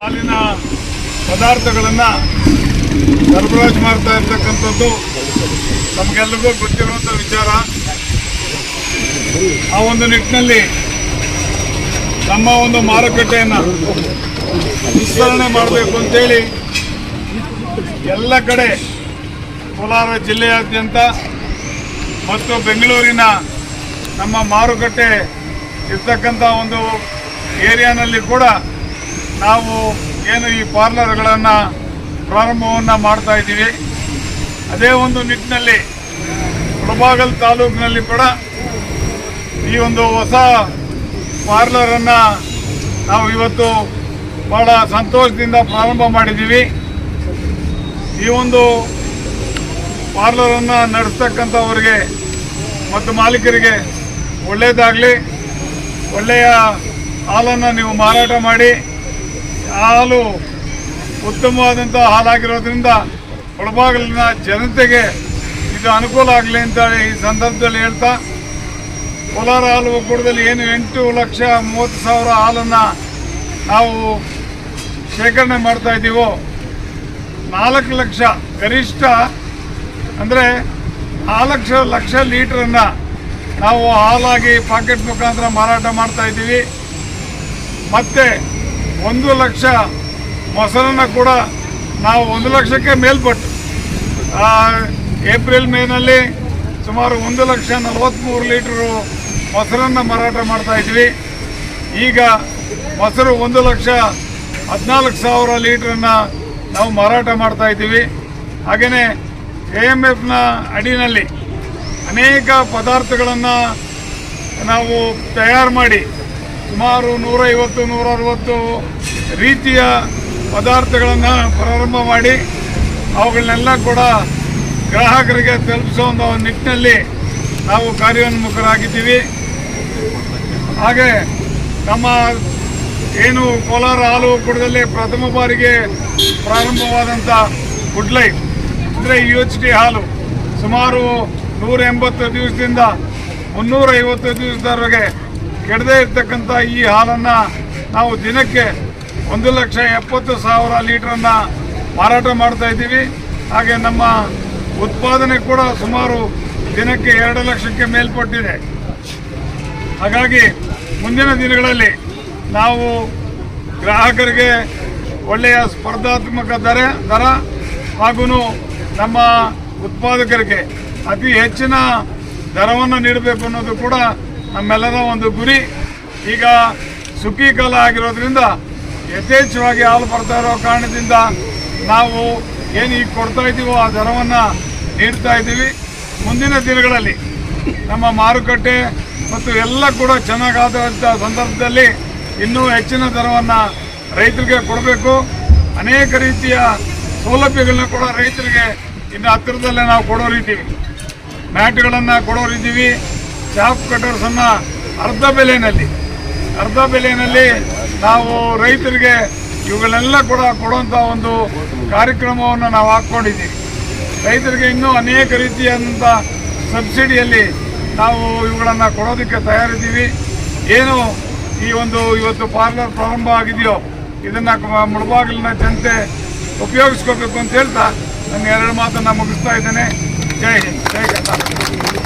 ಹಾಲಿನ ಪದಾರ್ಥಗಳನ್ನು ಸರಬರಾಜು ಮಾಡ್ತಾ ಇರ್ತಕ್ಕಂಥದ್ದು ನಮಗೆಲ್ಲರಿಗೂ ಗೊತ್ತಿರುವಂಥ ವಿಚಾರ. ಆ ಒಂದು ನಿಟ್ಟಿನಲ್ಲಿ ನಮ್ಮ ಒಂದು ಮಾರುಕಟ್ಟೆಯನ್ನು ವಿಸ್ತರಣೆ ಮಾಡಬೇಕು ಅಂತೇಳಿ ಎಲ್ಲ ಕಡೆ ಕೋಲಾರ ಜಿಲ್ಲೆಯಾದ್ಯಂತ ಮತ್ತು ಬೆಂಗಳೂರಿನ ನಮ್ಮ ಮಾರುಕಟ್ಟೆ ಇರ್ತಕ್ಕಂಥ ಒಂದು ಏರಿಯಾನಲ್ಲಿ ಕೂಡ ನಾವು ಏನು ಈ ಪಾರ್ಲರ್ಗಳನ್ನು ಪ್ರಾರಂಭವನ್ನು ಮಾಡ್ತಾ ಇದ್ದೀವಿ. ಅದೇ ಒಂದು ನಿಟ್ಟಿನಲ್ಲಿ ಮುಳಬಾಗಿಲು ತಾಲೂಕಿನಲ್ಲಿ ಕೂಡ ಈ ಒಂದು ಹೊಸ ಪಾರ್ಲರನ್ನು ನಾವು ಇವತ್ತು ಭಾಳ ಸಂತೋಷದಿಂದ ಪ್ರಾರಂಭ ಮಾಡಿದ್ದೀವಿ. ಈ ಒಂದು ಪಾರ್ಲರನ್ನು ನಡೆಸ್ತಕ್ಕಂಥವ್ರಿಗೆ ಮತ್ತು ಮಾಲೀಕರಿಗೆ ಒಳ್ಳೆಯದಾಗಲಿ. ಒಳ್ಳೆಯ ಹಾಲನ್ನು ನೀವು ಮಾರಾಟ ಮಾಡಿ, ಹಾಲು ಉತ್ತಮವಾದಂಥ ಹಾಲಾಗಿರೋದ್ರಿಂದ ಮುಳಬಾಗಿಲಿನ ಜನತೆಗೆ ಇದು ಅನುಕೂಲ ಆಗಲಿ ಅಂತ ಈ ಸಂದರ್ಭದಲ್ಲಿ ಹೇಳ್ತಾ, ಕೋಲಾರ ಹಾಲು ಒಕ್ಕೂಟದಲ್ಲಿ ಏನು 8,30,000 ಹಾಲನ್ನು ನಾವು ಶೇಖರಣೆ ಮಾಡ್ತಾ ಇದ್ದೀವೋ, 4 ಲಕ್ಷ ಗರಿಷ್ಠ ಅಂದರೆ 4 ಲಕ್ಷ ಲೀಟ್ರನ್ನು ನಾವು ಹಾಲಾಗಿ ಪಾಕೆಟ್ ಮುಖಾಂತರ ಮಾರಾಟ ಮಾಡ್ತಾ ಇದ್ದೀವಿ. ಮತ್ತು 1 ಲಕ್ಷ ಮೊಸರನ್ನು ಕೂಡ ನಾವು 1 ಲಕ್ಷಕ್ಕೆ ಮೇಲ್ಪಟ್ಟು ಏಪ್ರಿಲ್ ಮೇನಲ್ಲಿ ಸುಮಾರು 1,43,000 ಲೀಟ್ರು ಮೊಸರನ್ನು ಮಾರಾಟ ಮಾಡ್ತಾ ಇದ್ವಿ. ಈಗ ಮೊಸರು 1,14,000 ಲೀಟ್ರನ್ನು ನಾವು ಮಾರಾಟ ಮಾಡ್ತಾ ಇದ್ದೀವಿ. ಹಾಗೆಯೇ AMFನ ಅಡಿನಲ್ಲಿ ಅನೇಕ ಪದಾರ್ಥಗಳನ್ನು ನಾವು ತಯಾರು ಮಾಡಿ ಸುಮಾರು 150-160 ರೀತಿಯ ಪದಾರ್ಥಗಳನ್ನು ಪ್ರಾರಂಭ ಮಾಡಿ ಅವುಗಳನ್ನೆಲ್ಲ ಕೂಡ ಗ್ರಾಹಕರಿಗೆ ತಲುಪಿಸೋ ಒಂದು ನಿಟ್ಟಿನಲ್ಲಿ ನಾವು ಕಾರ್ಯೋನ್ಮುಖರಾಗಿದ್ದೀವಿ. ಹಾಗೆ ನಮ್ಮ ಏನು ಕೋಲಾರ ಹಾಲು ಒಕ್ಕೂಟದಲ್ಲಿ ಪ್ರಥಮ ಬಾರಿಗೆ ಪ್ರಾರಂಭವಾದಂಥ ಗುಡ್ ಲೈಫ್ ಅಂದರೆ UHT ಹಾಲು ಸುಮಾರು 180 ದಿವಸದಿಂದ 350 ದಿವಸದವರೆಗೆ ಕೆಡದೇ ಇರ್ತಕ್ಕಂಥ ಈ ಹಾಲನ್ನು ನಾವು ದಿನಕ್ಕೆ 1,70,000 ಲೀಟ್ರನ್ನು ಮಾರಾಟ ಮಾಡ್ತಾ ಇದ್ದೀವಿ. ಹಾಗೆ ನಮ್ಮ ಉತ್ಪಾದನೆ ಕೂಡ ಸುಮಾರು ದಿನಕ್ಕೆ 2 ಲಕ್ಷಕ್ಕೆ ಮೇಲ್ಪಟ್ಟಿದೆ. ಹಾಗಾಗಿ ಮುಂದಿನ ದಿನಗಳಲ್ಲಿ ನಾವು ಗ್ರಾಹಕರಿಗೆ ಒಳ್ಳೆಯ ಸ್ಪರ್ಧಾತ್ಮಕ ದರ ಹಾಗೂ ನಮ್ಮ ಉತ್ಪಾದಕರಿಗೆ ಅತಿ ಹೆಚ್ಚಿನ ದರವನ್ನು ನೀಡಬೇಕು ಅನ್ನೋದು ಕೂಡ ನಮ್ಮೆಲ್ಲರ ಒಂದು ಗುರಿ. ಈಗ ಸುಗ್ಗಿ ಕಾಲ ಆಗಿರೋದ್ರಿಂದ ಯಥೇಚ್ಛವಾಗಿ ಹಾಲು ಬರ್ತಾ ಇರೋ ಕಾರಣದಿಂದ ನಾವು ಏನು ಈಗ ಕೊಡ್ತಾ ಇದ್ದೀವೋ ಆ ದರವನ್ನು ನೀಡ್ತಾ ಇದ್ದೀವಿ. ಮುಂದಿನ ದಿನಗಳಲ್ಲಿ ನಮ್ಮ ಮಾರುಕಟ್ಟೆ ಮತ್ತು ಎಲ್ಲ ಕೂಡ ಚೆನ್ನಾಗಾದಂಥ ಸಂದರ್ಭದಲ್ಲಿ ಇನ್ನೂ ಹೆಚ್ಚಿನ ದರವನ್ನು ರೈತರಿಗೆ ಕೊಡಬೇಕು. ಅನೇಕ ರೀತಿಯ ಸೌಲಭ್ಯಗಳನ್ನ ಕೂಡ ರೈತರಿಗೆ ಇನ್ನು ಹತ್ತಿರದಲ್ಲೇ ನಾವು ಕೊಡೋರಿದ್ದೀವಿ. ಮ್ಯಾಟ್ಗಳನ್ನು ಕೊಡೋರಿದ್ದೀವಿ. ಚಾಪ್ ಕಟರ್ಸನ್ನು ಅರ್ಧ ಬೆಲೆಯಲ್ಲಿ ನಾವು ರೈತರಿಗೆ ಇವುಗಳನ್ನೆಲ್ಲ ಕೂಡ ಕೊಡುವಂಥ ಒಂದು ಕಾರ್ಯಕ್ರಮವನ್ನು ನಾವು ಹಾಕ್ಕೊಂಡಿದ್ದೀವಿ. ರೈತರಿಗೆ ಇನ್ನೂ ಅನೇಕ ರೀತಿಯಾದಂಥ ಸಬ್ಸಿಡಿಯಲ್ಲಿ ನಾವು ಇವುಗಳನ್ನು ಕೊಡೋದಕ್ಕೆ ತಯಾರಿದ್ದೀವಿ. ಏನು ಈ ಒಂದು ಇವತ್ತು ಪಾರ್ಲರ್ ಪ್ರಾರಂಭ ಆಗಿದೆಯೋ ಇದನ್ನು ಮುಳಬಾಗಿಲಿನ ಜನತೆ ಉಪಯೋಗಿಸ್ಕೋಬೇಕು ಅಂತ ಹೇಳ್ತಾ ನನ್ನ 2 ಮಾತನ್ನು ಮುಗಿಸ್ತಾ ಇದ್ದೇನೆ. ಜೈ ಹಿಂದ್, ಜೈ ಕರ್ನಾಟಕ.